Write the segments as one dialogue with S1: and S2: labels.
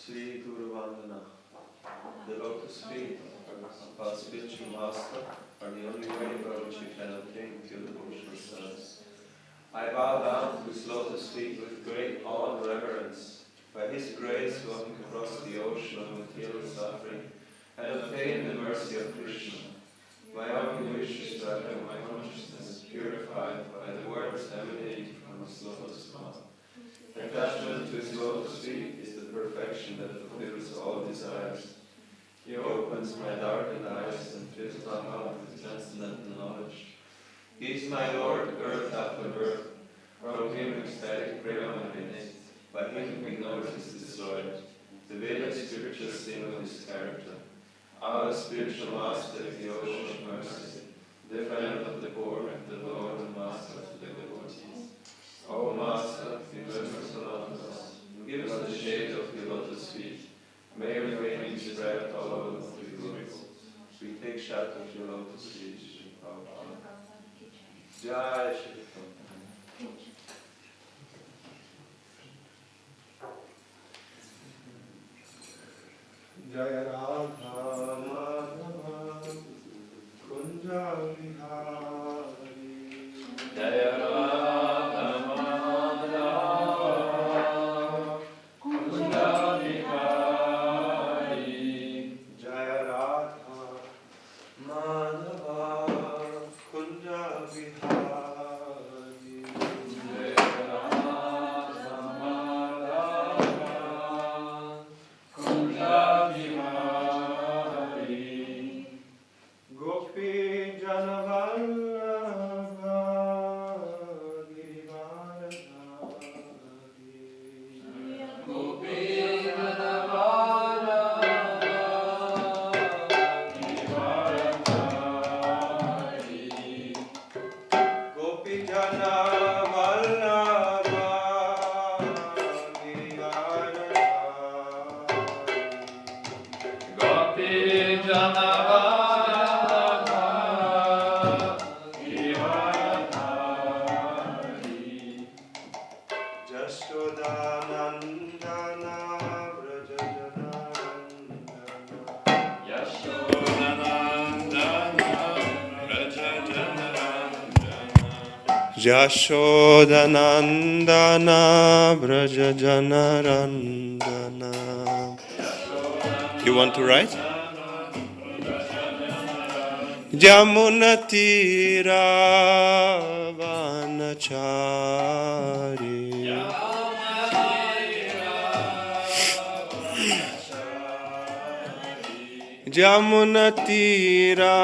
S1: Sri Guru Vandana. The lotus feet of our spiritual master are the only way by which we can obtain pure devotional service. I bow down to his lotus feet with great awe and reverence. By his grace one can cross the ocean of material suffering and obtain the mercy of Krishna. My only wish is to have my consciousness purified by the words emanating from his lotus mouth. Attachment to his lotus feet is the perfection that fulfills all desires. He opens my darkened eyes and fills my heart with transcendental knowledge. He is my Lord, birth after birth. From him ecstatic prema emanates. By him ignorance is destroyed. The Vedic scriptures sing of his character. Our spiritual master is the ocean of mercy, the friend of the poor and the Lord and master of the devotees. O Master, be merciful unto us. Give us the shade of your lotus feet. May your wings spread all over the glories. We take shelter of your lotus feet. Jai Shri Krishna. Jaya Radha Madhava Kunja Vihari. Jaya Radha Madhava Kunja Vihari. Jaya Radha Madhava Kunja Vihari. Yashodanandana Braja Janarandana. You want to write? Jamunatira Vanachari. Jamunatira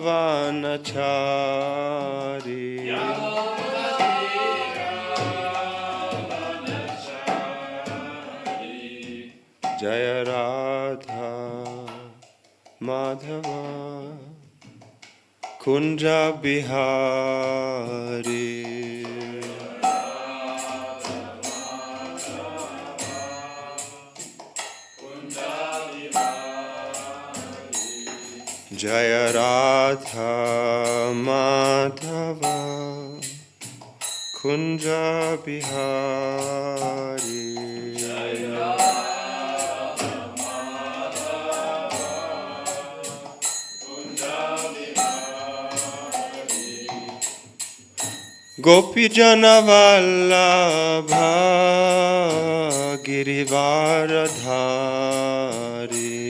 S1: Vanachari. Jaya Radha Madhava Kunja Bihari. Jaya Radha Madhava Kunja Bihari. Gopi Jana Vallabha Girivaradhari.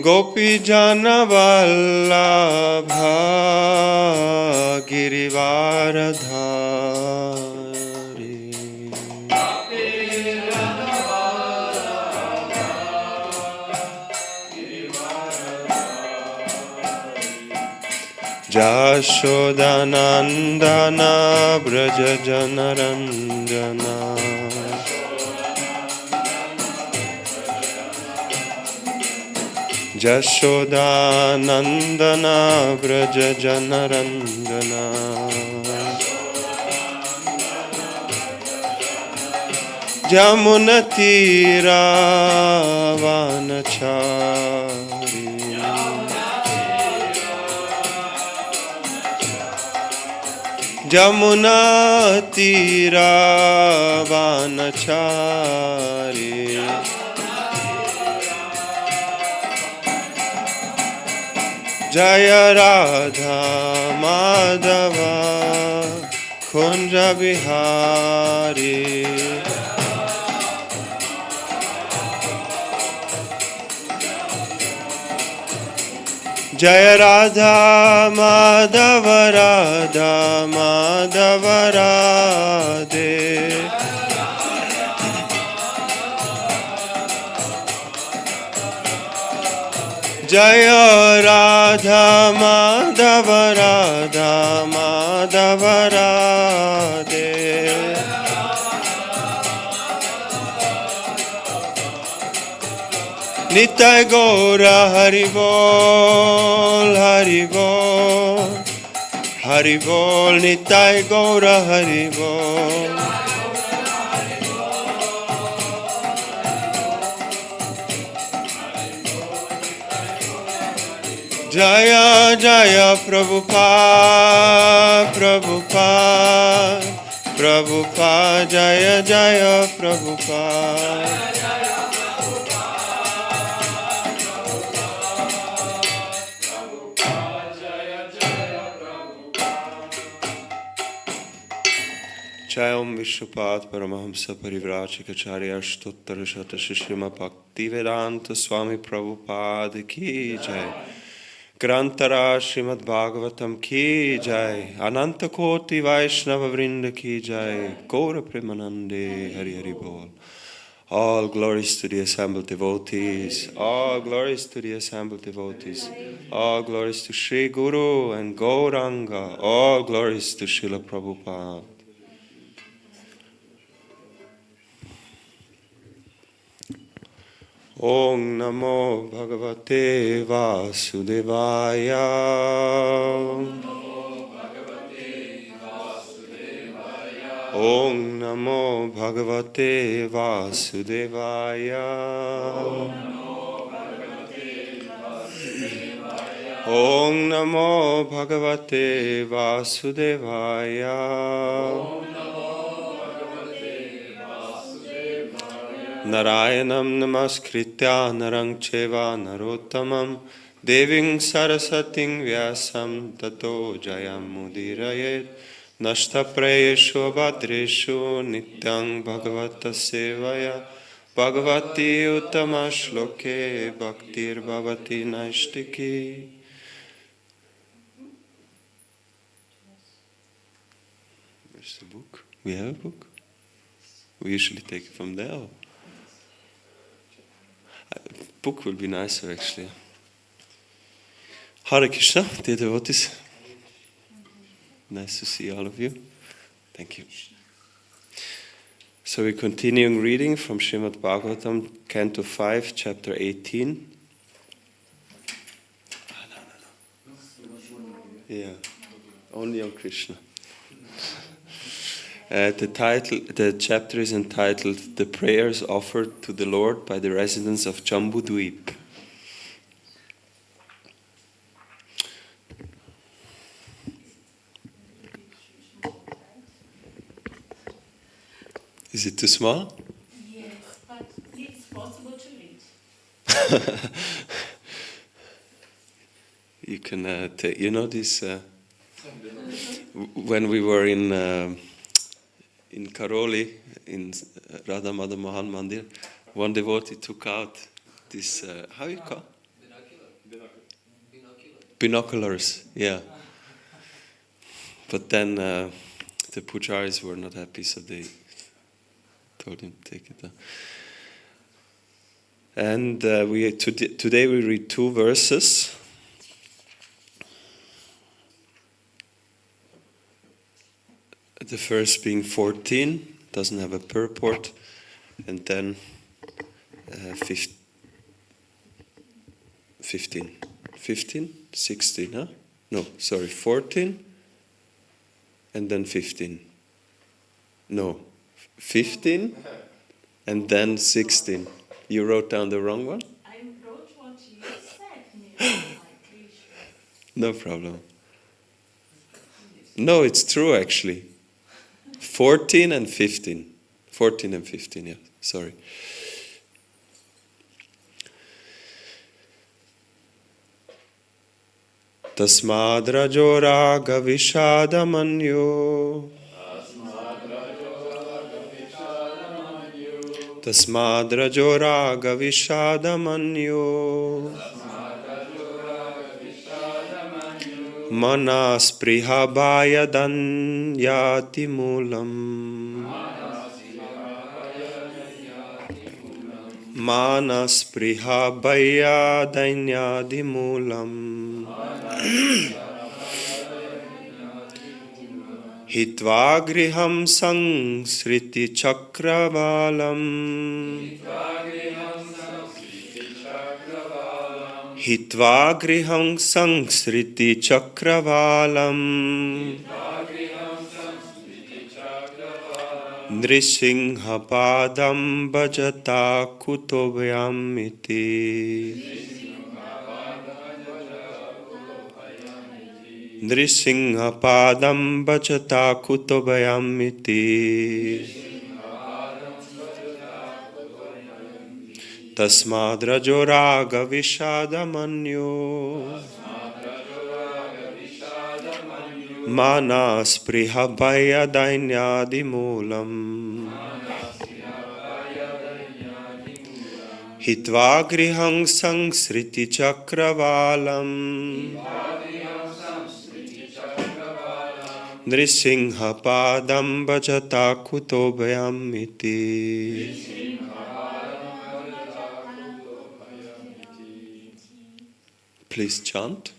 S1: Gopi Jana Vallabha Girivaradhari. Jashodanandana Braja Janarandana. Jashodanandana Braja Janarandana. Jamunatira Vanachari. Jamuna tira vanachari Jaya Radha Madhava Kunja Bihari Jaya Radha Madhava Radha Madhava Radhe Jaya Radha Madhava Radha Madhava Radhe Nitai Gaura Hari Bol Hari Bol Hari Bol Nitai Gaura Hari Bol Jaya Jaya Prabhupada Prabhupada Prabhupada Jaya Jaya Prabhupada Jayam Vishnupad Paramahamsa Parivrajikacharya Ashtottara Shata Shishima Bhaktivedanta Swami Prabhupada Ki Jai Grantara Srimad Bhagavatam Ki Jai Ananta Koti Vaishnava Vrinda Ki Jai Gaura Premanande Hari Hari Bol All glories to the assembled devotees. All glories to the assembled devotees. All glories to Sri Guru and Gauranga. All glories to Srila Prabhupada. Om Namo Bhagavate Vasudevaya. Om Namo Bhagavate Vasudevaya. Om Namo Bhagavate Vasudevaya. Narayanam namaskritya narang cheva narottamam deving sarasating vyasam tato jayam mudirayet nashta prayeshu abhadreshu nityang bhagavata sevaya bhagavati uttama shloke bhaktir bhavati naishtiki. Where's the book? We have a book? We usually take it from there. Book will be nicer actually. Hare Krishna, dear devotees. Nice to see all of you. Thank you. So we're continuing reading from Srimad Bhagavatam, Canto 5, Chapter 18. Yeah, only on Krishna. The chapter is entitled "The Prayers Offered to the Lord by the Residents of Jambudweep." Is it too small?
S2: Yes, but it's possible to read.
S1: You can, this. When we were in Karoli, in Radha Madhav Mohan Mandir, one devotee took out this, how you call? Binoculars, yeah. But then the pujaris were not happy, so they told him to take it down. And today we read 2 verses. The first being 14, doesn't have a purport, and then 15, 16, huh? No, sorry, 14, and then 15. No, 15, and then 16. You wrote down the wrong one?
S2: I wrote what you said, Neil.
S1: No problem.
S3: No, it's true actually. 14 and 15. 14 and 15, yeah, sorry. Tasmad rajo raga vishadamanyo. Tasmad rajo raga vishadamanyo. Manas prihabhayadan yati mulam. Manas prihabhayadan yati mulam. Hitva griham sangsriti chakravalam. Hitva griham sangsriti chakravalam. Nrisingha padam bhajata kutovyamiti. Nrisingha padam bhajata kutovyamiti. Tasmad rajo raga vishadamanyo. Manas prihabhayadan mulam. Hitva griham sangsriti chakravalam. Nrisingha padam bhajata kutovyamiti. Please chant.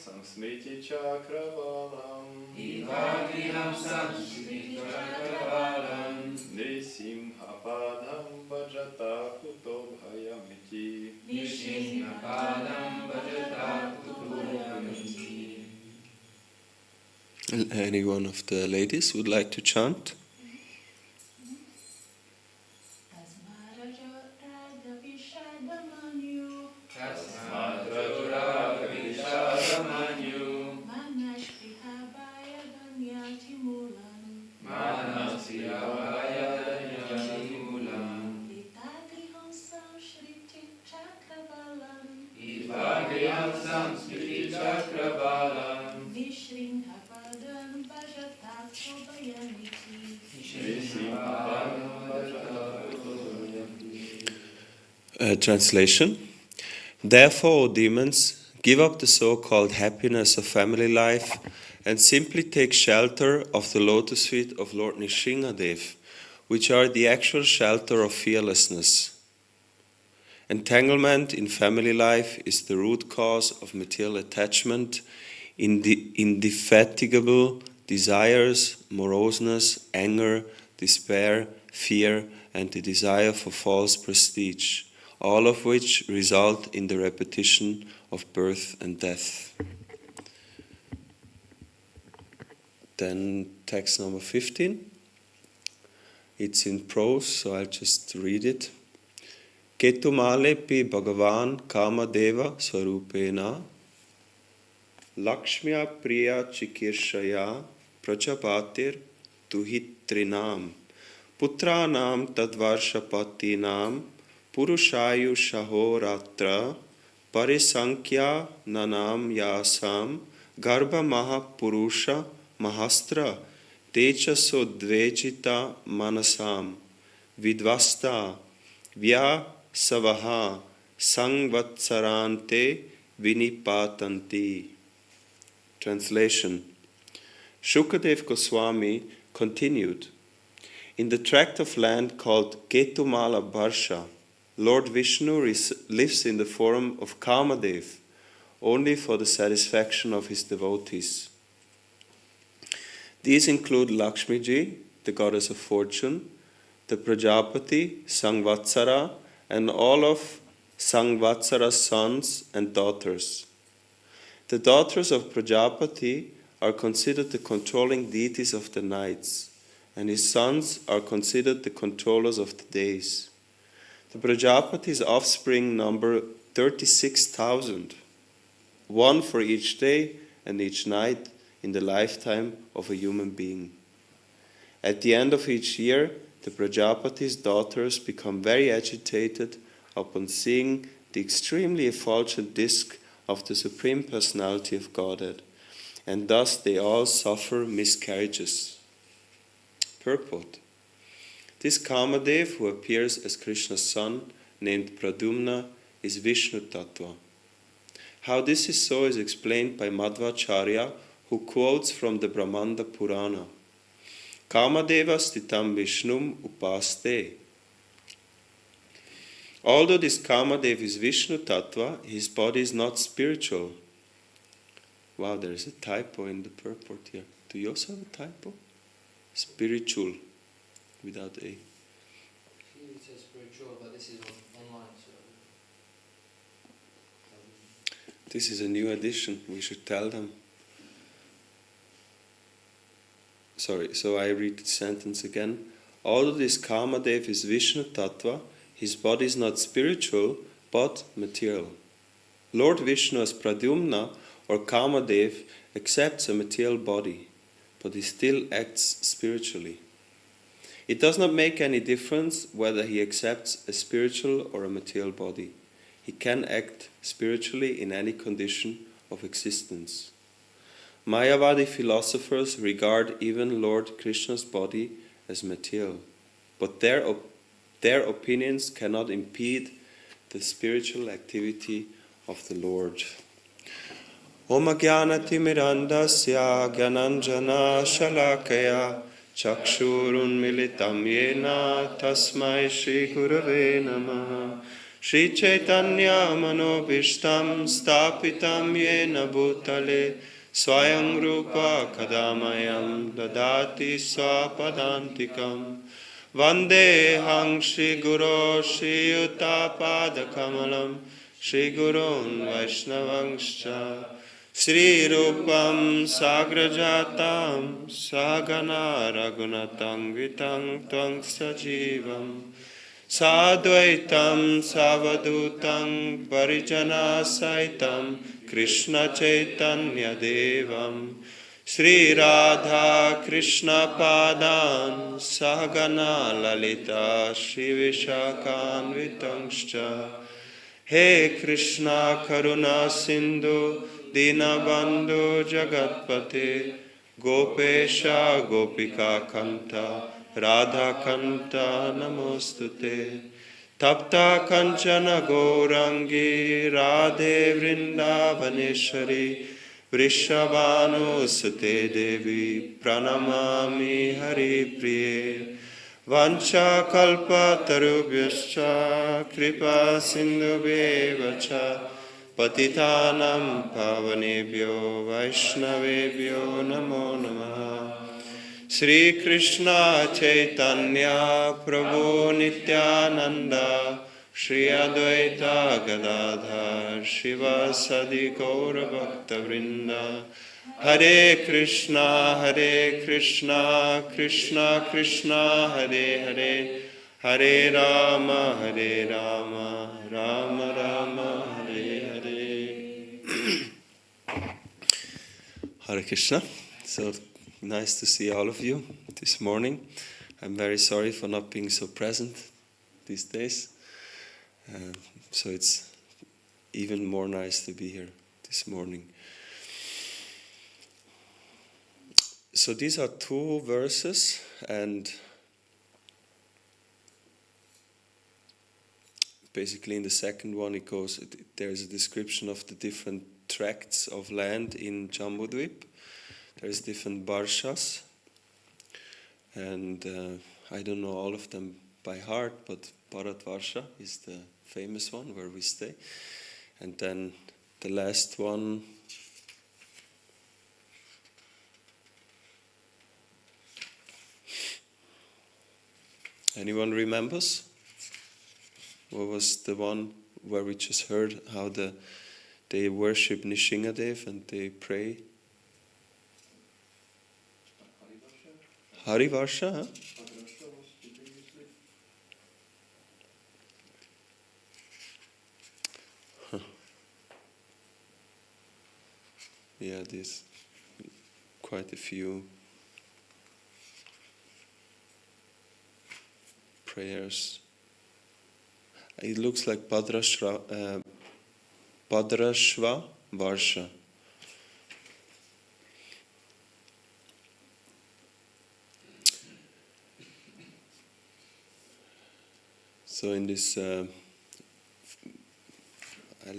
S4: Samsmriti chakravalam. Nrisimha padam bhajata kutovyamiti.
S3: Any one of the ladies would like to chant? Translation. Therefore, O demons, give up the so-called happiness of family life and simply take shelter of the lotus feet of Lord Nrsingadev, which are the actual shelter of fearlessness. Entanglement in family life is the root cause of material attachment, indefatigable desires, moroseness, anger, despair, fear, and the desire for false prestige, all of which result in the repetition of birth and death. Then text number 15. It's in prose, so I'll just read it. Ketumale pi Bhagavan Kamadeva Swarupena Lakshmya Priya Chikirshaya Prajapatir Tuhitrinam Putranam Tadvarshapatinam Purushayu Shahoratra Parisankya Nanam Yasam Garbha Mahapurusha Mahastra Techaso Dvejita Manasam Vidvasta Vya Savaha Sangvatsarante vinipatanti. Translation. Shukadev Goswami continued, in the tract of land called Ketumala Barsha, Lord Vishnu lives in the form of Kamadev, only for the satisfaction of his devotees. These include Lakshmiji, the goddess of fortune, the Prajapati, Sangvatsara, and all of Sangvatsara's sons and daughters. The daughters of Prajapati are considered the controlling deities of the nights, and his sons are considered the controllers of the days. The Prajapati's offspring number 36,000, one for each day and each night in the lifetime of a human being. At the end of each year, the Prajapati's daughters become very agitated upon seeing the extremely effulgent disk of the Supreme Personality of Godhead, and thus they all suffer miscarriages. Purport. This Kamadev, who appears as Krishna's son, named Pradumna, is Vishnu Tattva. How this is so is explained by Madhvacharya, who quotes from the Brahmanda Purana. Kamadeva stitam Vishnum upaste. Although this Kamadev is Vishnu Tattva, his body is not spiritual. Wow, there is a typo in the purport here. Do you also have a typo? Spiritual, without a.
S5: Here it says spiritual, but this is online, so.
S3: This is a new edition, we should tell them. Sorry, so I read the sentence again. Although this Kamadev is Vishnu Tattva, his body is not spiritual, but material. Lord Vishnu as Pradyumna or Kamadev accepts a material body, but he still acts spiritually. It does not make any difference whether he accepts a spiritual or a material body. He can act spiritually in any condition of existence. Mayavadi philosophers regard even Lord Krishna's body as material, but their opinions cannot impede the spiritual activity of the Lord. Om Jnanati Mirandasya Gyananjana Shalakaya Chakshurun Militam Yena Tasmai Shri Gurave Namaha Shri Chaitanya Manobishtam Stapitam Yena Bhutale Swayam Rupa Kadamayam Dadati Swapadantikam Vandehang Shri Guru Shri Yuttapada Kamalam Shri Gurun Vaishnavangscha Sri Rupam Sagrajatam Sagana Raghunatang Vitang Tvang Sajivam Sadvaitam Savadutang Parijana Saitam Krishna Chaitanya Devam Sri Radha Krishna Padan Sahagana Lalita Shri Vishakhan Vitangscha He Krishna Karuna Sindhu Dinabandhu Jagatpate Gopesha Gopika Kanta Radha Kanta Namostute Tapta Kanchana Gourangi Radhe Vrindavaneshwari Vrishabhanu Sute Devi Pranamami Hari Priye Vancha Kalpa Tarubhyascha Kripa Sindhubhevacha Patitanam Pavanebhyo Vaishnavebhyo Namo Namaha Sri Krishna Chaitanya Prabhu Nityananda Shri Advaita Gadadhar Shivasadi Gaura Bhakta Vrinda Hare Krishna Krishna Krishna Hare Hare Hare Rama Rama Rama Hare Hare. Hare Krishna. So nice to see all of you this morning. I'm very sorry for not being so present these days. So it's even more nice to be here this morning. So these are two verses, and basically in the second one there is a description of the different tracts of land in Jambudvip. There's different varshas, and I don't know all of them by heart, but Bharatvarsha is the famous one where we stay. And then the last one, anyone remembers? What was the one where we just heard how they worship Nishingadev and they pray? Harivarsha, huh? Yeah, there's quite a few prayers. It looks like Bhadrashva Varsha. So in this, I'll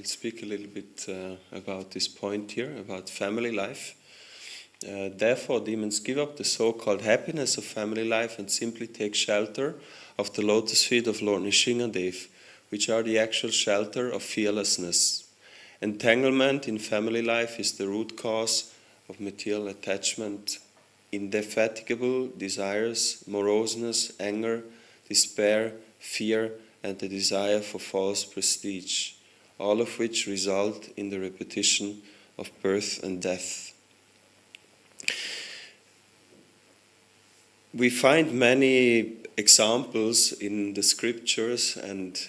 S3: speak a little bit about this point here, about family life. Therefore, demons give up the so-called happiness of family life and simply take shelter of the lotus feet of Lord Nishingadev, which are the actual shelter of fearlessness. Entanglement in family life is the root cause of material attachment, indefatigable desires, moroseness, anger, despair, fear, and the desire for false prestige, all of which result in the repetition of birth and death. We find many examples in the scriptures and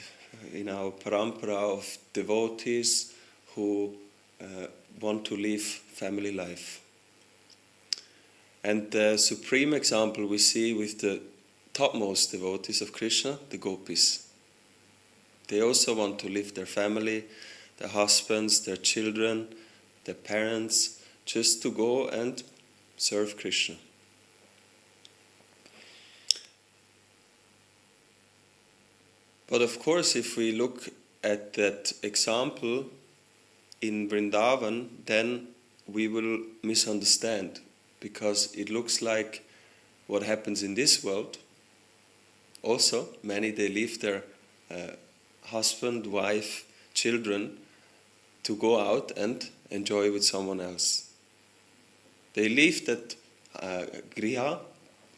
S3: in our parampara of devotees who want to live family life. And the supreme example we see with the topmost devotees of Krishna, the gopis. They also want to live their family, their husbands, their children, their parents, just to go and serve Krishna. But of course, if we look at that example in Vrindavan, then we will misunderstand, because it looks like what happens in this world. Also, many, they leave their husband, wife, children to go out and enjoy with someone else. They leave that griha,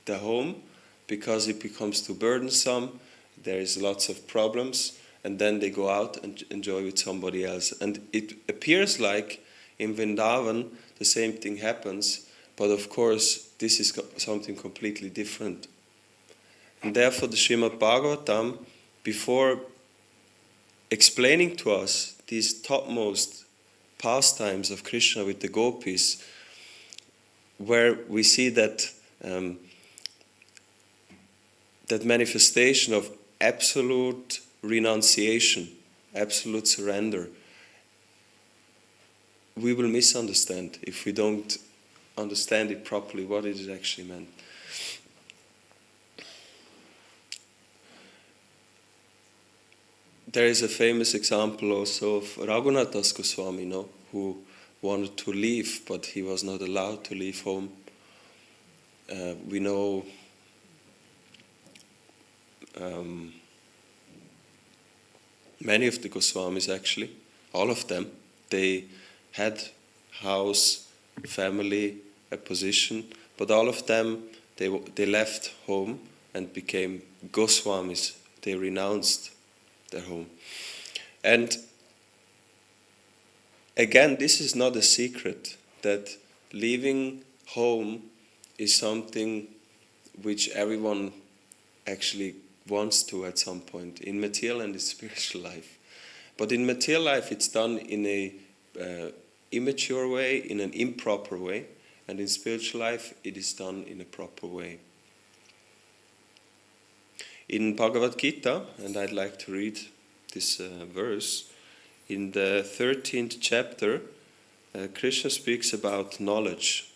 S3: the home, because it becomes too burdensome, there is lots of problems, and then they go out and enjoy with somebody else. And it appears like in Vrindavan the same thing happens, but of course this is something completely different. And therefore the Srimad Bhagavatam, before explaining to us these topmost pastimes of Krishna with the gopis, where we see that that manifestation of absolute renunciation, absolute surrender, we will misunderstand if we don't understand it properly, what it is actually meant. There is a famous example also of Raghunath Das Goswami, who wanted to leave, but he was not allowed to leave home. We know many of the Goswamis, actually, all of them, they had house, family, a position, but all of them, they left home and became Goswamis. They renounced their home. And again, this is not a secret, that leaving home is something which everyone actually wants to at some point, in material and in spiritual life. But in material life it's done in a immature way, in an improper way, and in spiritual life it is done in a proper way. In Bhagavad Gita, and I'd like to read this verse, in the 13th chapter, Krishna speaks about knowledge.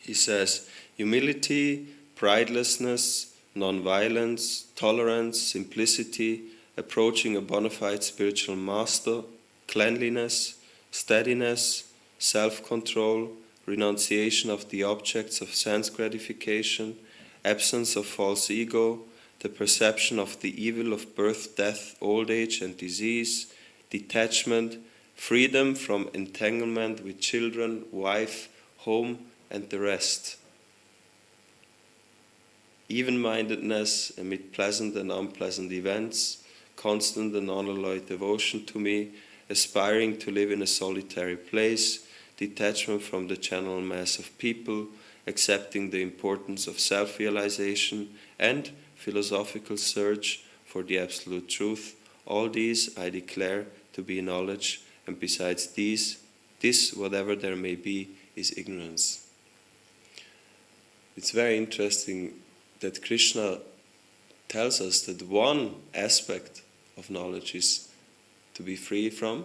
S3: He says, humility, pridelessness, non-violence, tolerance, simplicity, approaching a bona fide spiritual master, cleanliness, steadiness, self-control, renunciation of the objects of sense gratification, absence of false ego, the perception of the evil of birth, death, old age and disease, detachment, freedom from entanglement with children, wife, home and the rest. Even-mindedness amid pleasant and unpleasant events, constant and unalloyed devotion to me, aspiring to live in a solitary place, detachment from the general mass of people, accepting the importance of self-realization, and philosophical search for the absolute truth. All these I declare to be knowledge, and besides this, whatever there may be, is ignorance. It's very interesting that Krishna tells us that one aspect of knowledge is to be free from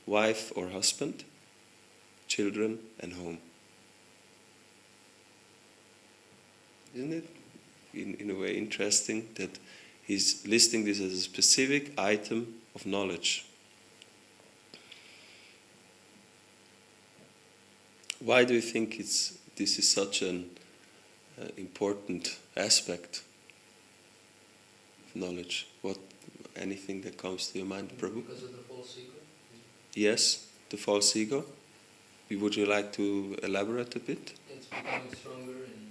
S3: wife or husband, children and home. Isn't it in a way interesting that he's listing this as a specific item of knowledge? Why do you think this is such an important aspect of knowledge? Anything that comes to your mind, Prabhu?
S5: Because of the false ego?
S3: Yes, the false ego. Would you like to elaborate a bit?
S5: It's becoming stronger in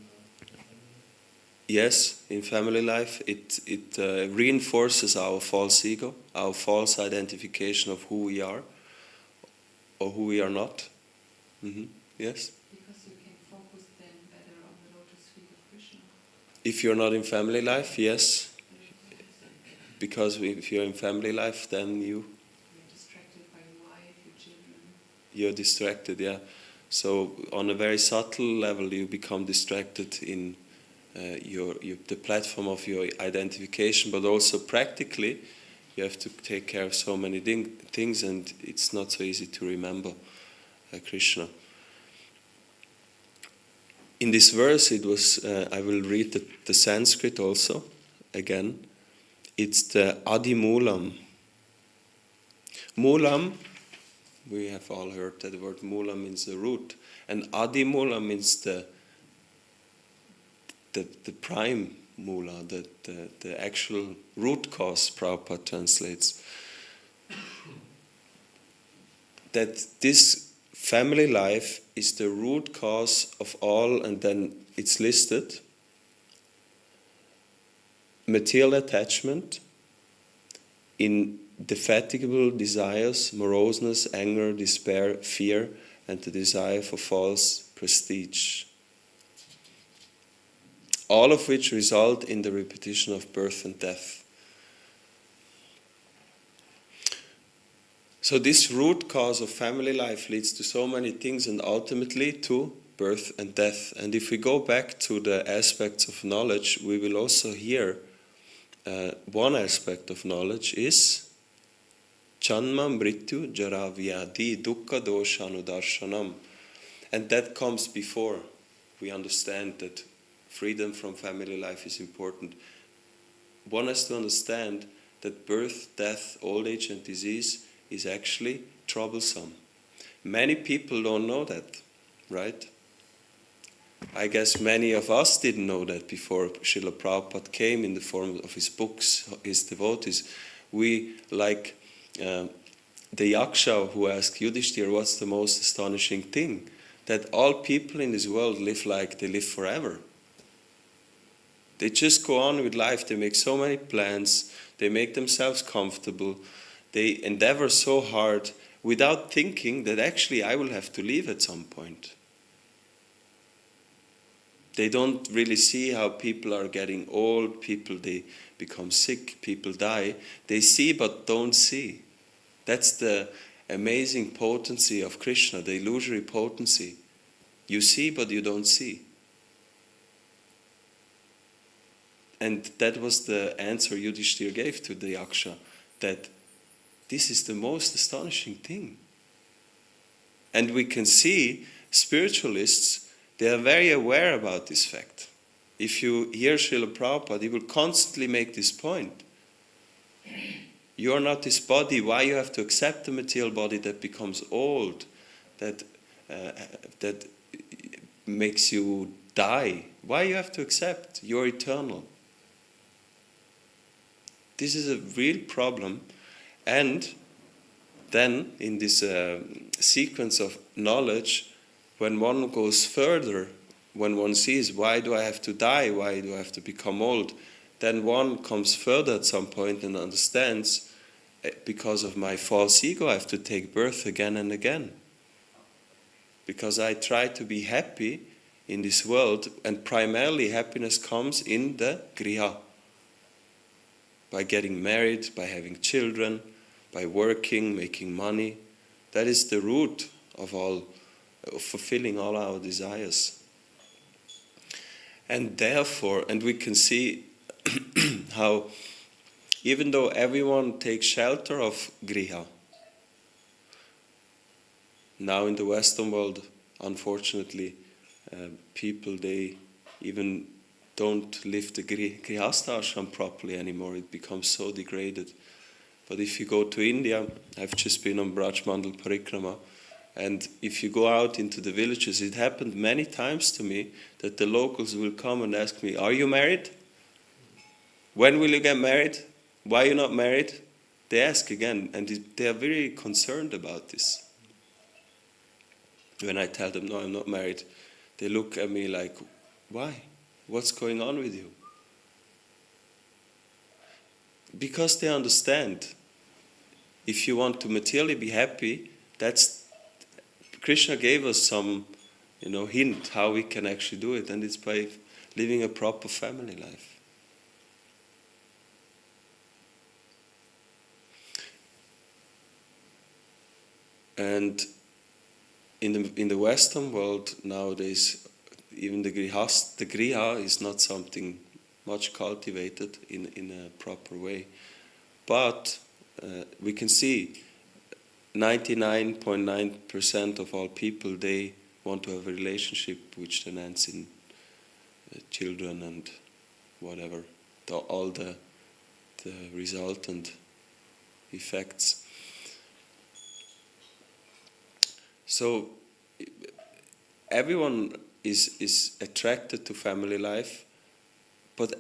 S3: Yes, in family life it reinforces our false ego, our false identification of who we are or who we are not. Yes?
S6: Because you can focus then better on the lotus feet of Krishna.
S3: If you're not in family life, yes. Because if you're in family life, then you're
S6: distracted by your wife, your children.
S3: You're distracted, yeah. So on a very subtle level, you become distracted in the platform of your identification, but also practically, you have to take care of so many things, and it's not so easy to remember Krishna. In this verse, it was. I will read the Sanskrit also again. It's the Adimulam. Mulam, we have all heard that the word mula means the root, and Adimula means the prime mula, the actual root cause, Prabhupada translates. That this family life is the root cause of all, and then it's listed: material attachment, indefatigable desires, moroseness, anger, despair, fear, and the desire for false prestige. All of which result in the repetition of birth and death. So this root cause of family life leads to so many things, and ultimately to birth and death. And if we go back to the aspects of knowledge, we will also hear one aspect of knowledge is Janma Mrityu Jara Vyadi Dukkha Doshanudarshanam. And that comes before we understand that freedom from family life is important. One has to understand that birth, death, old age and disease is actually troublesome. Many people don't know that, right? I guess many of us didn't know that before Srila Prabhupada came in the form of his books, his devotees. We, like the Yaksha who asked Yudhishthira, what's the most astonishing thing? That all people in this world live like they live forever. They just go on with life, they make so many plans, they make themselves comfortable, they endeavor so hard without thinking that actually I will have to leave at some point. They don't really see how people are getting old, they become sick, people die. They see but don't see. That's the amazing potency of Krishna, the illusory potency. You see but you don't see. And that was the answer Yudhishthira gave to the Yaksha, that this is the most astonishing thing. And we can see spiritualists, they are very aware about this fact. if you hear Srila Prabhupada, he will constantly make this point. You are not this body. Why you have to accept the material body that becomes old, that makes you die? Why you have to accept? You're eternal. This is a real problem. And then in this sequence of knowledge, when one goes further, when one sees, why do I have to die? Why do I have to become old? Then one comes further at some point and understands, because of my false ego, I have to take birth again and again. Because I try to be happy in this world, and primarily happiness comes in the griha. By getting married, by having children, by working, making money. That is the root of fulfilling all our desires. And therefore, and we can see how even though everyone takes shelter of griha, now in the Western world, unfortunately, people, they even don't live the grihastha ashram properly anymore. It becomes so degraded. But if you go to India, I've just been on Braj Mandal Parikrama, and if you go out into the villages, it happened many times to me that the locals will come and ask me, are you married? When will you get married? Why are you not married? They ask again, and they are very concerned about this. When I tell them, no, I'm not married, they look at me like, why? What's going on with you? Because they understand. If you want to materially be happy, Krishna gave us some, hint how we can actually do it, and it's by living a proper family life. And in the Western world nowadays, even the griha is not something much cultivated in a proper way. But we can see 99.9% of all people, they want to have a relationship which then ends in children and whatever, all the resultant effects. So everyone is attracted to family life, but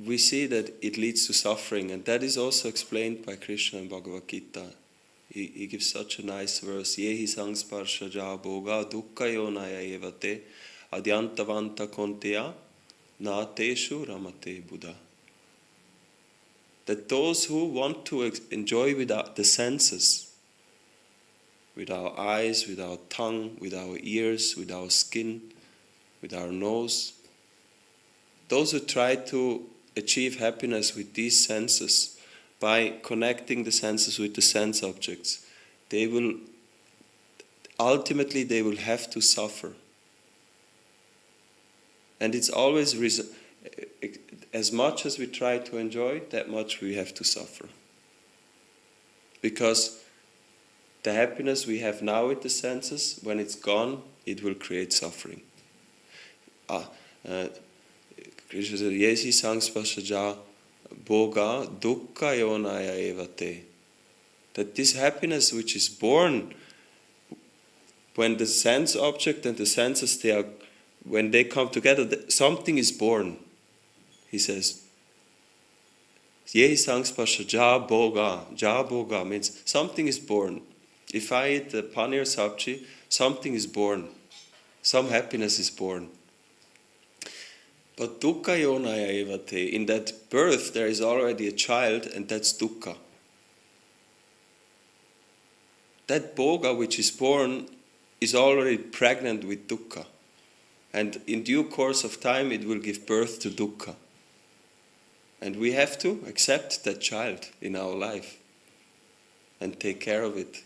S3: we see that it leads to suffering, and that is also explained by Krishna in Bhagavad Gita. He gives such a nice verse, Yehi sangsparsha ja bhoga dukkha yonaya evate adyantavanta konteya na teshu ramate buddha. That those who want to enjoy without the senses, with our eyes, with our tongue, with our ears, with our skin, with our nose, those who try to achieve happiness with these senses, by connecting the senses with the sense objects, they will have to suffer. And it's always, as much as we try to enjoy, that much we have to suffer. Because the happiness we have now with the senses, when it's gone, it will create suffering. Krishna said, Yesi sangspasaja bhoga dukkha yonaya evate. That this happiness which is born when the sense object and the senses, when they come together, something is born. He says, Yesi sangspasaja bhoga. Ja bhoga means something is born. If I eat the paneer sabji, something is born. Some happiness is born. But dukkha yonaya evate, in that birth there is already a child, and that's dukkha. That bhoga which is born is already pregnant with dukkha. And in due course of time it will give birth to dukkha. And we have to accept that child in our life and take care of it.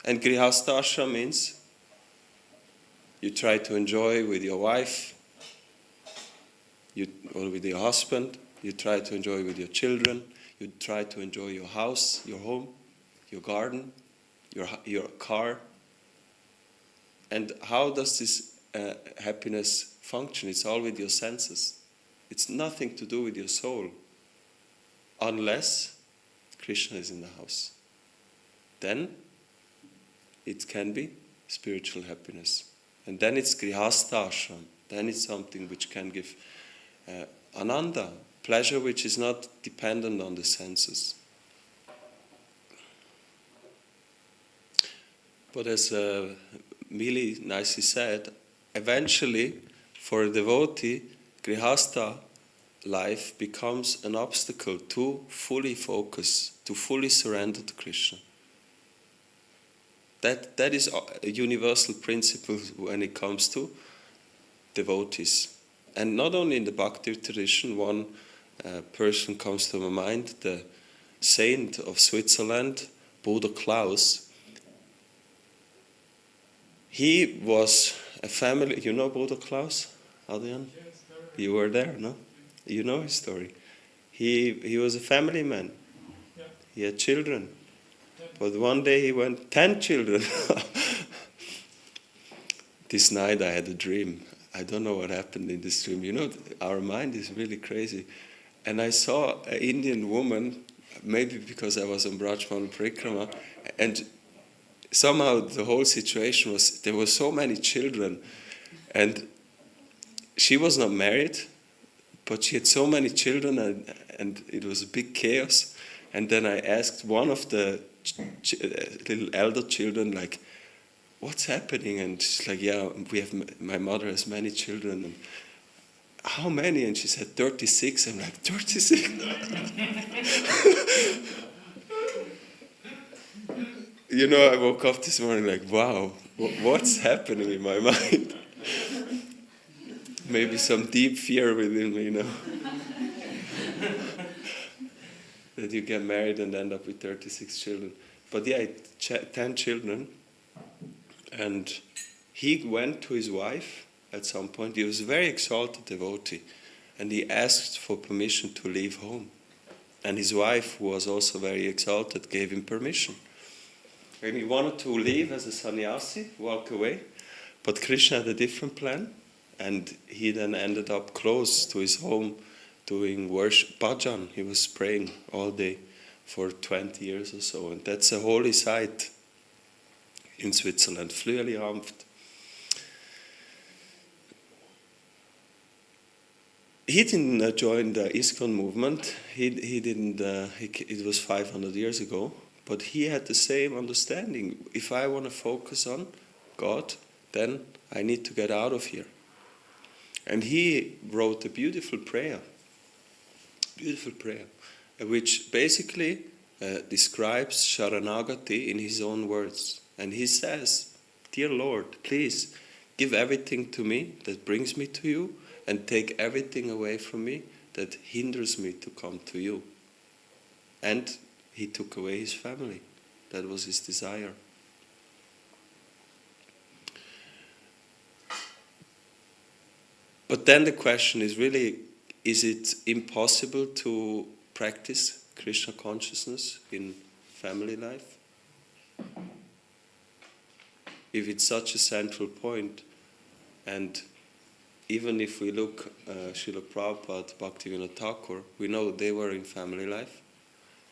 S3: And grihastha ashram means you try to enjoy with your wife, or with your husband, you try to enjoy with your children, you try to enjoy your house, your home, your garden, your car. And how does this happiness function. It's all with your senses. It's nothing to do with your soul, unless Krishna is in the house. Then it can be spiritual happiness. And then it's grihastha ashram. Then it's something which can give ananda, pleasure which is not dependent on the senses. But as Mili nicely said, eventually for a devotee, grihastha life becomes an obstacle to fully focus, to fully surrender to Krishna. That is a universal principle when it comes to devotees. And not only in the Bhakti tradition, one person comes to my mind, the saint of Switzerland, Bruder Klaus. He was a family, you know Bruder Klaus, Adrian? You were there, no? You know his story. He was a family man.
S7: Yeah.
S3: He had children. But one day he went, 10 children. This night I had a dream. I don't know what happened in this dream. You know, our mind is really crazy. And I saw an Indian woman, maybe because I was on Brajman Parikrama, and somehow the whole situation was, there were so many children, and she was not married, but she had so many children, and it was a big chaos. And then I asked one of the little elder children, like, what's happening? And she's like, yeah, my mother has many children. And how many? And she said 36. I'm like, 36? You know, I woke up this morning like, wow, what's happening in my mind? Maybe some deep fear within me, you know. That you get married and end up with 36 children. But yeah, 10 children. And he went to his wife at some point. He was a very exalted devotee. And he asked for permission to leave home. And his wife, who was also very exalted, gave him permission. And he wanted to leave as a sannyasi, walk away. But Krishna had a different plan. And he then ended up close to his home doing worship, bhajan. He was praying all day for 20 years or so. And that's a holy site in Switzerland, Flüeli-Hanft. He didn't join the ISKCON movement. He didn't. It was 500 years ago. But he had the same understanding. If I want to focus on God, then I need to get out of here. And he wrote a beautiful prayer, which basically describes Sharanagati in his own words. And he says, dear Lord, please give everything to me that brings me to you, and take everything away from me that hinders me to come to you. And he took away his family. That was his desire. But then the question is really, is it impossible to practice Krishna consciousness in family life? If it's such a central point, and even if we look Srila Prabhupada, Bhaktivinoda Thakur, we know they were in family life,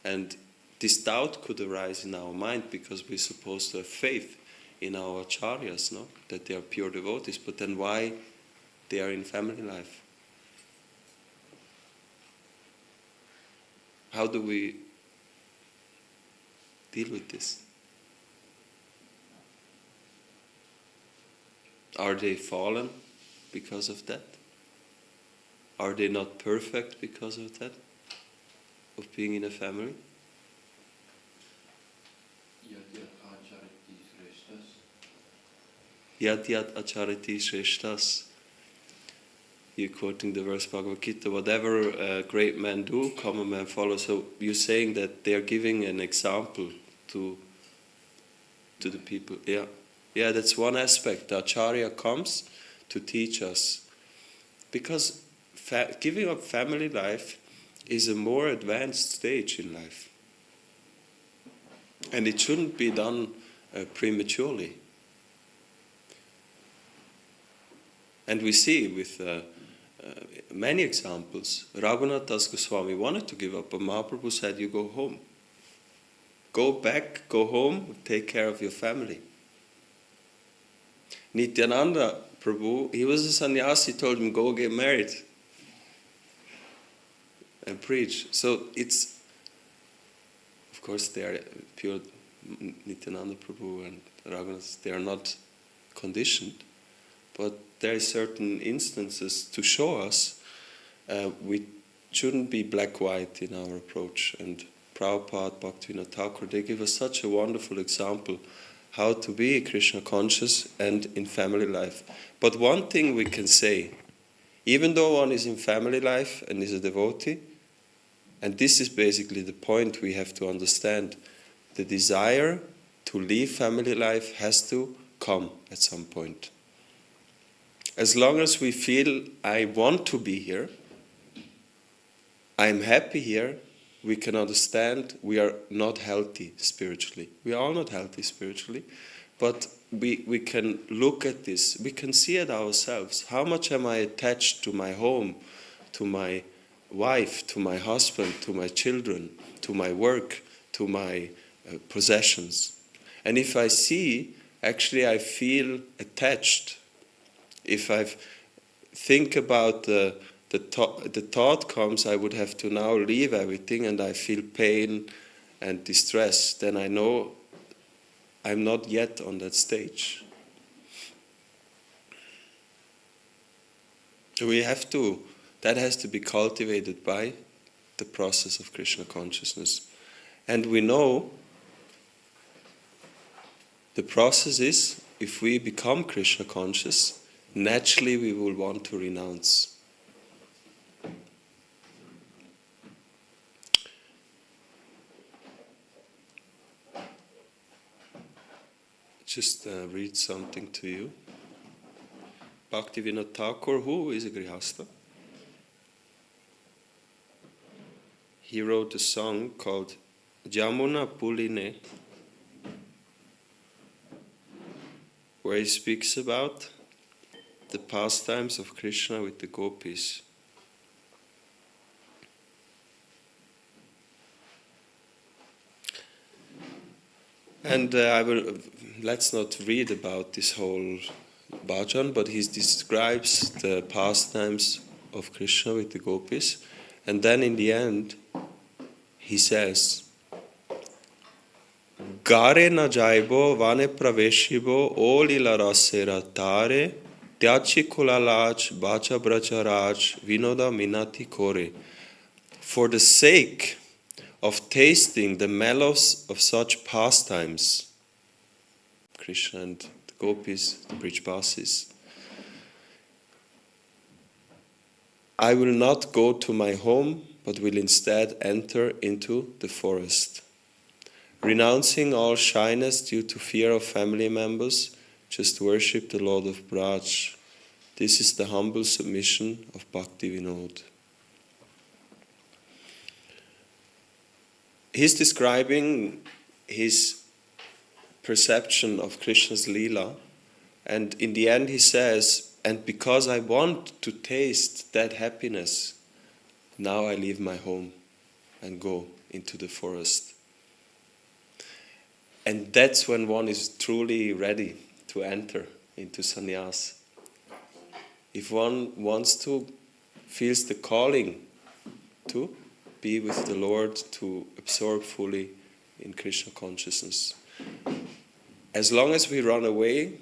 S3: and this doubt could arise in our mind because we're supposed to have faith in our acharyas, no? That they are pure devotees, but then why they are in family life? How do we deal with this? Are they fallen because of that? Are they not perfect because of that? Of being in a family? Yat yat acharati shreshtas. You're quoting the verse Bhagavad Gita. Whatever great men do, common men follow. So you're saying that they are giving an example to the people. Yeah, that's one aspect. The Acharya comes to teach us. Because giving up family life is a more advanced stage in life. And it shouldn't be done prematurely. And we see with many examples. Raghunath Das Goswami wanted to give up, but Mahaprabhu said, you go home. Go back, go home, take care of your family. Nityananda Prabhu, he was a sannyasi, told him, go get married and preach. So it's, of course, they are pure Nityananda Prabhu and Raghunath, they are not conditioned, but there are certain instances to show us we shouldn't be black-white in our approach. And Prabhupada, Bhaktivinoda Thakur, they give us such a wonderful example how to be Krishna conscious and in family life. But one thing we can say, even though one is in family life and is a devotee, and this is basically the point we have to understand, the desire to leave family life has to come at some point. As long as we feel, I want to be here, I'm happy here, we can understand we are not healthy spiritually. We are all not healthy spiritually, but we can look at this, we can see it ourselves. How much am I attached to my home, to my wife, to my husband, to my children, to my work, to my possessions? And if I see, actually I feel attached. If I think about the thought comes, I would have to now leave everything and I feel pain and distress, then I know I'm not yet on that stage. We have to, that has to be cultivated by the process of Krishna consciousness. And we know the process is, if we become Krishna conscious, naturally we will want to renounce. Just read something to you. Bhaktivinoda Thakur, who is a Grihastha, he wrote a song called Jamuna Puline, where he speaks about the pastimes of Krishna with the gopis. And let's not read about this whole bhajan, but he describes the pastimes of Krishna with the gopis. And then in the end, he says, Gare na jaibo vane praveshibo o lila rasera tare tyachi kulalaj bacha bracharaj vinoda minati kore. For the sake of tasting the mellows of such pastimes, Krishna and the gopis, the Brijbasis, I will not go to my home, but will instead enter into the forest. Renouncing all shyness due to fear of family members, just worship the Lord of Braj. This is the humble submission of Bhaktivinoda. He's describing his perception of Krishna's Leela, and in the end he says, and because I want to taste that happiness, now I leave my home and go into the forest. And that's when one is truly ready to enter into sannyas. If one wants to, feels the calling to be with the Lord, to absorb fully in Krishna consciousness. As long as we run away,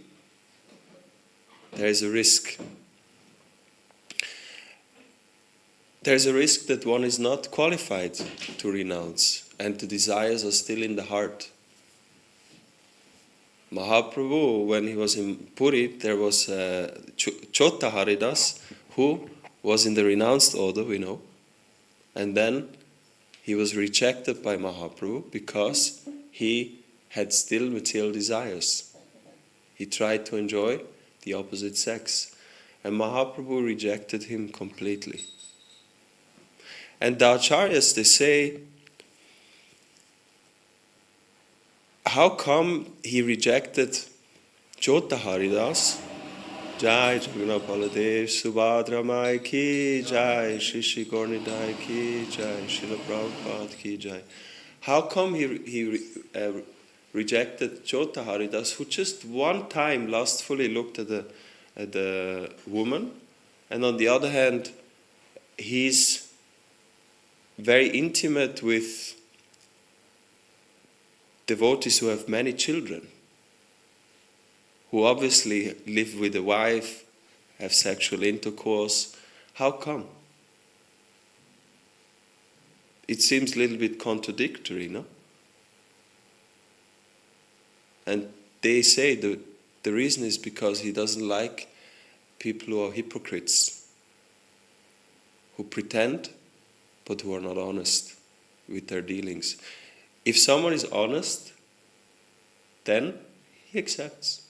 S3: there is a risk. There is a risk that one is not qualified to renounce, and the desires are still in the heart. Mahaprabhu, when he was in Puri, there was Chota Haridas, who was in the renounced order, we know. And then he was rejected by Mahaprabhu because he had still material desires. He tried to enjoy the opposite sex. And Mahaprabhu rejected him completely. And the Acharyas, they say, how come he rejected Chota Haridas Jai Jagannath Baladev Subhadra Mai Ki Jai, Shishi Gornidai Ki Jai, Srila Prabhupada Ki Jai. How come he rejected Jota Haridas, who just one time lustfully looked at the woman, and on the other hand, he's very intimate with devotees who have many children, who obviously live with a wife, have sexual intercourse. How come? It seems a little bit contradictory, no? And they say the reason is because he doesn't like people who are hypocrites, who pretend but who are not honest with their dealings. If someone is honest, then he accepts.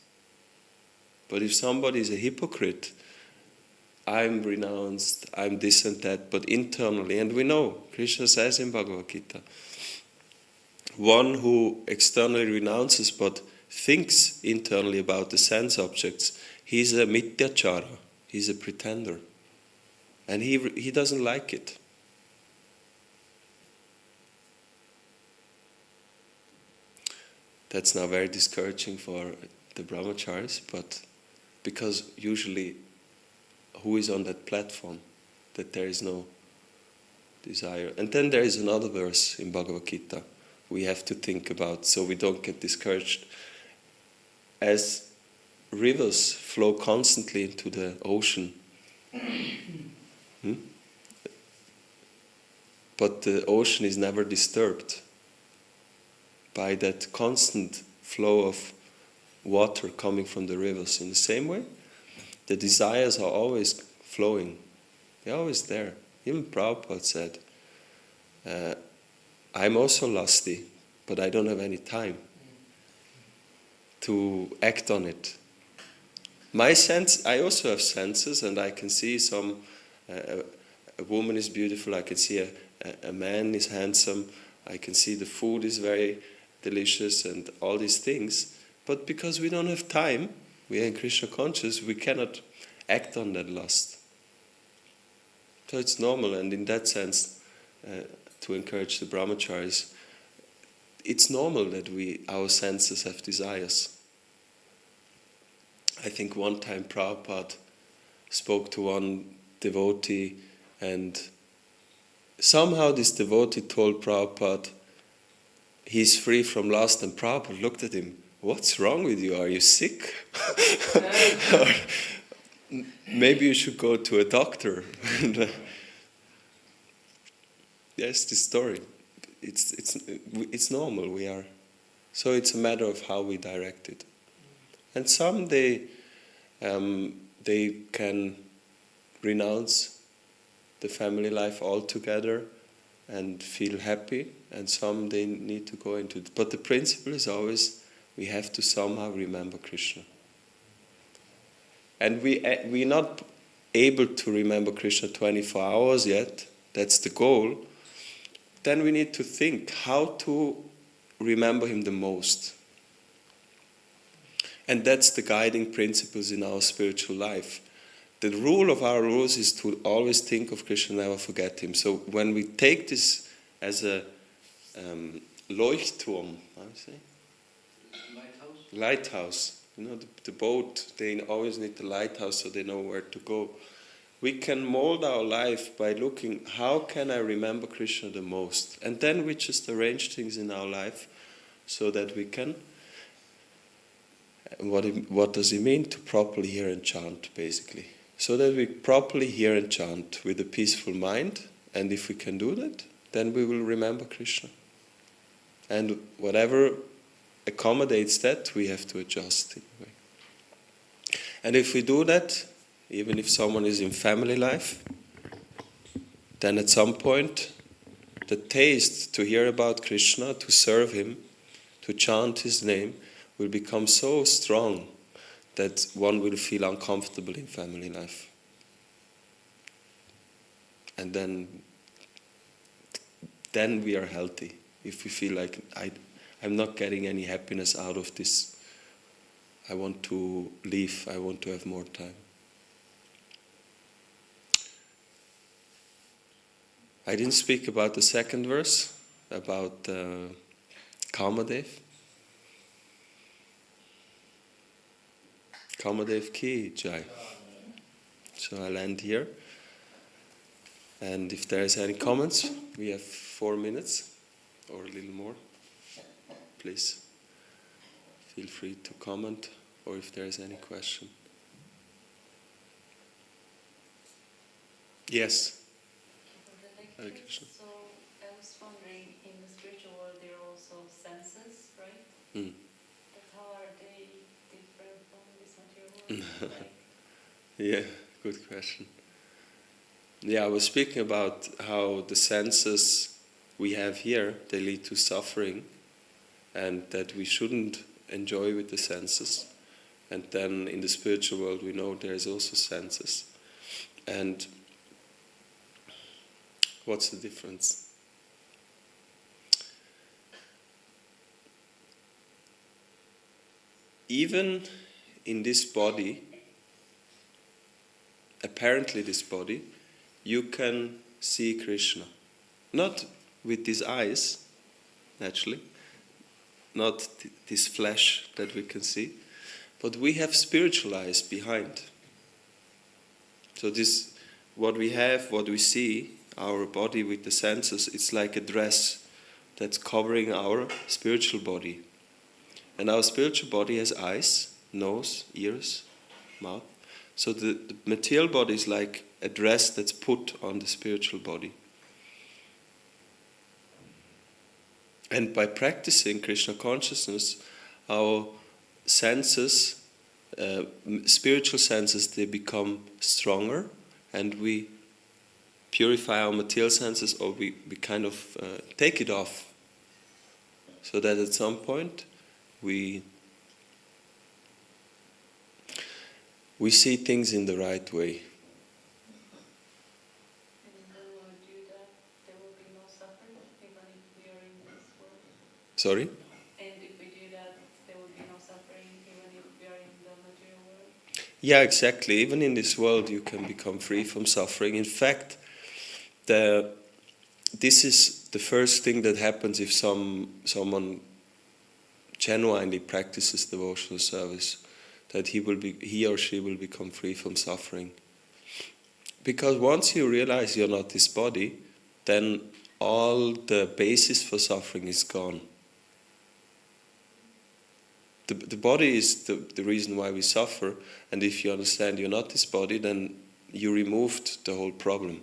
S3: But if somebody is a hypocrite, I'm renounced, I'm this and that, but internally, and we know, Krishna says in Bhagavad Gita, one who externally renounces but thinks internally about the sense objects, he's a mityachara, he's a pretender. And he doesn't like it. That's now very discouraging for the brahmacharis, but because usually who is on that platform, that there is no desire. And then there is another verse in Bhagavad Gita we have to think about so we don't get discouraged. As rivers flow constantly into the ocean, but the ocean is never disturbed by that constant flow of water coming from the rivers. In the same way, the desires are always flowing. They're always there. Even Prabhupada said, I'm also lusty, but I don't have any time to act on it. My sense, I also have senses, and I can see a woman is beautiful, I can see a man is handsome, I can see the food is very delicious and all these things, but because we don't have time, we are in Krishna conscious, we cannot act on that lust. So it's normal, and in that sense, to encourage the brahmacharis, it's normal that our senses have desires. I think one time Prabhupada spoke to one devotee, and somehow this devotee told Prabhupada he's free from lust, and Prabhupada looked at him, what's wrong with you? Are you sick? Or, maybe you should go to a doctor. Yes, this story. It's normal. So it's a matter of how we direct it. And some they can renounce the family life altogether and feel happy, and some they need to go into it. But the principle is always we have to somehow remember Krishna. And we're not able to remember Krishna 24 hours yet. That's the goal. Then we need to think how to remember him the most. And that's the guiding principles in our spiritual life. The rule of our rules is to always think of Krishna, never forget him. So when we take this as a Leuchtturm, how do you say? Lighthouse. You know, the boat, they always need the lighthouse so they know where to go. We can mold our life by looking, how can I remember Krishna the most? And then we just arrange things in our life so that we can. What does it mean to properly hear and chant, basically? So that we properly hear and chant with a peaceful mind, and if we can do that, then we will remember Krishna. And whatever accommodates that, we have to adjust in a way. And if we do that, even if someone is in family life, then at some point, the taste to hear about Krishna, to serve him, to chant his name, will become so strong that one will feel uncomfortable in family life. And then we are healthy. If we feel like I'm not getting any happiness out of this, I want to leave, I want to have more time. I didn't speak about the second verse, about Kamadev. Kamadev Ki Jai. So I'll end here. And if there's any comments, we have 4 minutes or a little more. Please feel free to comment, or if there's any question. Yes. Hare Krishna.
S6: So I was wondering, in the spiritual world there are also senses, right?
S3: Mm.
S6: But how are they different from this material world? Like,
S3: Yeah, good question. Yeah, I was speaking about how the senses we have here, they lead to suffering, and that we shouldn't enjoy with the senses. And then in the spiritual world we know there is also senses. And what's the difference? Even in this body, apparently this body, you can see Krishna. Not with these eyes, naturally, not this flesh that we can see, but we have spiritual eyes behind. So this, what we have, what we see, our body with the senses, it's like a dress that's covering our spiritual body. And our spiritual body has eyes, nose, ears, mouth. So the material body is like a dress that's put on the spiritual body. And by practicing Krishna consciousness, our senses, spiritual senses, they become stronger, and we purify our material senses, or we kind of take it off, so that at some point we see things in the right way.
S6: and when we do that, there will be no suffering, even if we are in this world.
S3: Sorry?
S6: And if we do that, there will be no suffering, even if we are in the material world.
S3: Yeah, exactly. Even in this world you can become free from suffering. In fact, this is the first thing that happens if someone genuinely practices devotional service, that he or she will become free from suffering. Because once you realize you're not this body, then all the basis for suffering is gone. The body is the reason why we suffer, and if you understand you're not this body, then you removed the whole problem.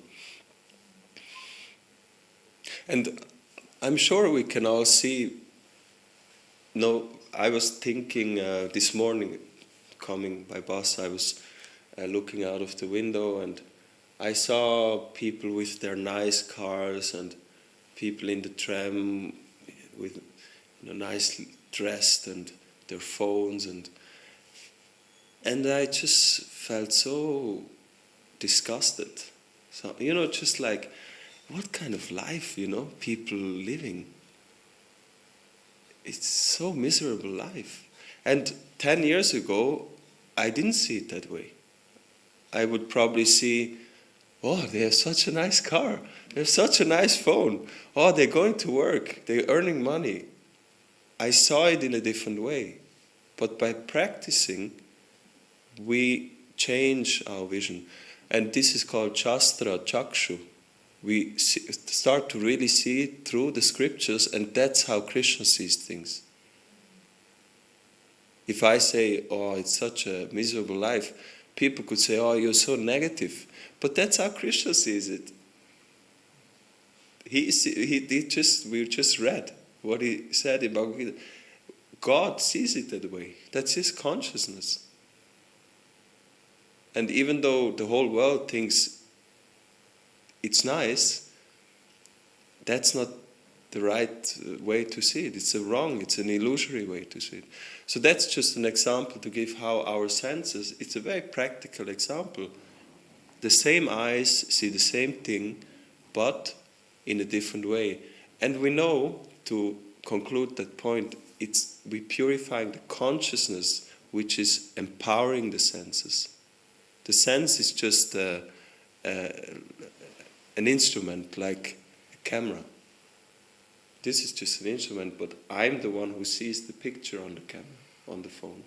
S3: And I'm sure we can all see. No, I was thinking this morning, coming by bus, I was looking out of the window, and I saw people with their nice cars and people in the tram with nicely dressed and their phones, and I just felt so disgusted. So just like, what kind of life people living? It's so miserable life. And 10 years ago, I didn't see it that way. I would probably see, oh, they have such a nice car. They have such a nice phone. Oh, they're going to work. They're earning money. I saw it in a different way. But by practicing, we change our vision. And this is called Shastra, Chakshu. We start to really see it through the scriptures, and that's how Krishna sees things. If I say, oh, it's such a miserable life, people could say, oh, you're so negative. But that's how Krishna sees it. We just read what he said in Bhagavad Gita. God sees it that way. That's his consciousness. And even though the whole world thinks it's nice, that's not the right way to see it. It's an illusory way to see it. So that's just an example to give how our senses, it's a very practical example. The same eyes see the same thing, but in a different way. And we know, to conclude that point, we're purifying the consciousness which is empowering the senses. The sense is just an instrument, like a camera. This is just an instrument, but I'm the one who sees the picture on the camera, on the phone.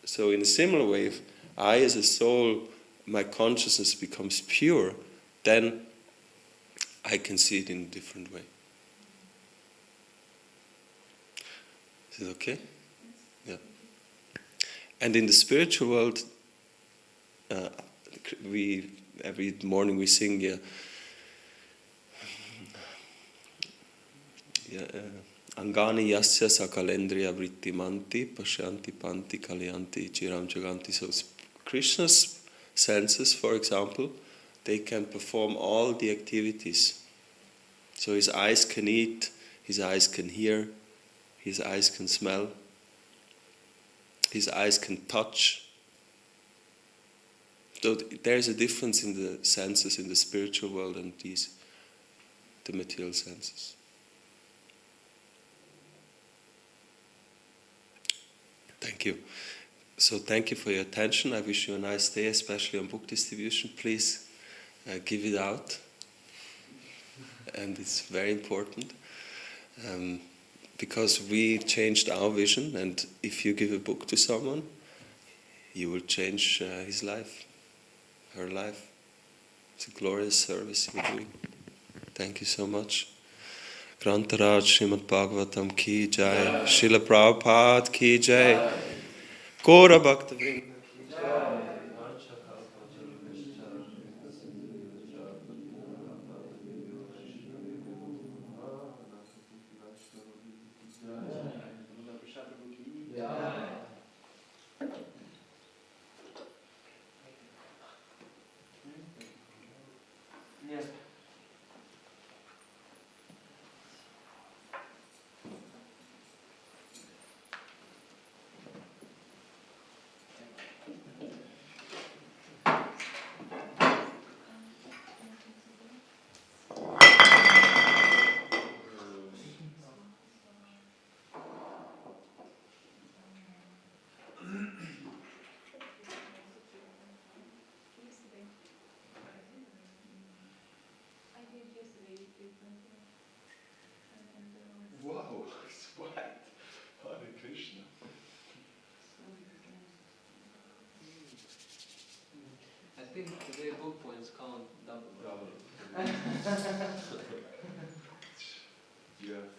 S3: So in a similar way, if I as a soul, my consciousness becomes pure, then I can see it in a different way. Is it okay? Yeah. And in the spiritual world, every morning we sing, Angani yasya sakalendriya vrittimanti pasyanti panti kalyanti chiram jaganti. So Krishna's senses, for example, they can perform all the activities. So his eyes can eat, his eyes can hear, his eyes can smell, his eyes can touch. So there's a difference in the senses in the spiritual world and the material senses. Thank you. So thank you for your attention. I wish you a nice day, especially on book distribution. Please give it out. And it's very important because we changed our vision, and if you give a book to someone, you will change his life, her life. It's a glorious service you're doing. Thank you so much. Grantaraj Srimad Bhagavatam ki jai, Srila Prabhupada ki jai, Gaura Bhakta Vrinda ki jai.
S4: Wow, it's white. Hare Krishna.
S5: I think today book points count double.
S4: You have